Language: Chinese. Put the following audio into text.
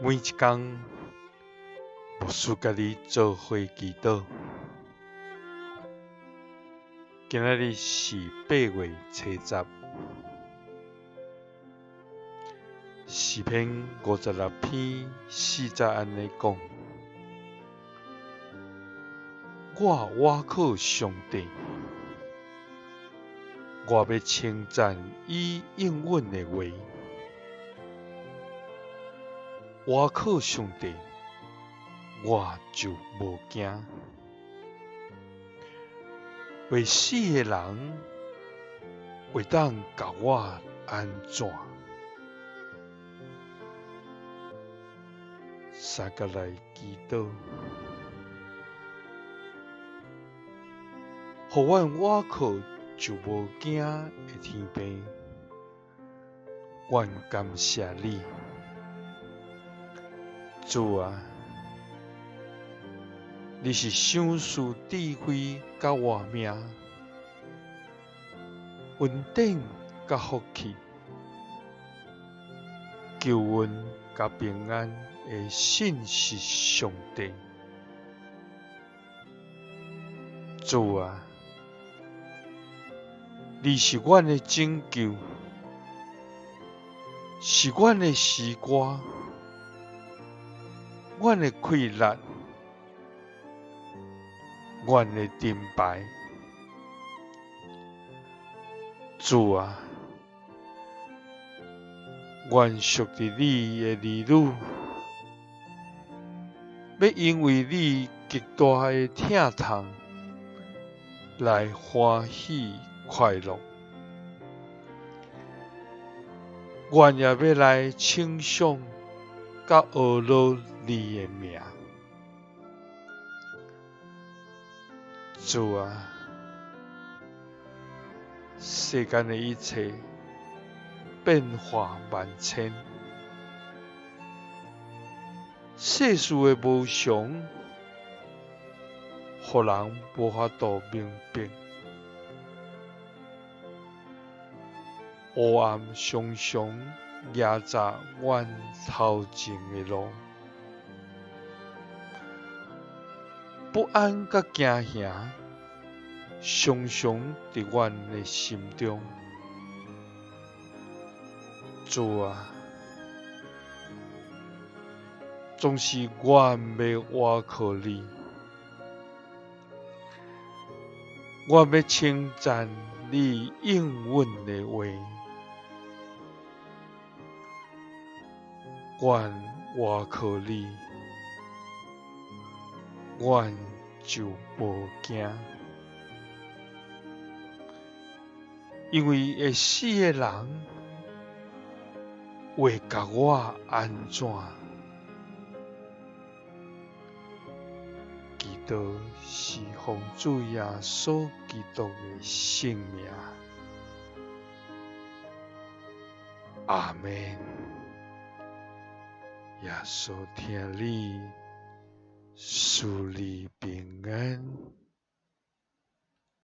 每一天，牧师甲你做伙祈祷。今仔日是8月初10，诗篇56篇40安尼讲：我倚靠上帝，我要称赞伊应允的话。倚靠上帝，我就无惊。会死的人会当甲我安怎？三个来祈祷，互阮倚靠就无惊的天父，阮感谢你，主啊！你是赏赐智慧甲活命，稳定甲福气，救恩甲平安的信实上帝。主啊！你是阮的拯救，是阮的诗歌，阮的快乐，阮的盾牌。主啊！阮属于你的儿女，要因为你极大的疼痛来欢喜快乐。阮也要来称颂甲学乐你的名。主啊！世间的一切变化万千，世事的无常，予人无法度明白。黑暗常常压榨阮头前的路，不安甲惊吓常常伫阮的心中。主啊！总是阮要倚靠你，我要称赞你应允的话。阮倚靠你，阮就无惊，因为会死的人会甲我安怎？祈祷是奉主耶稣基督的圣名。阿们。耶稣听你，赐你平安。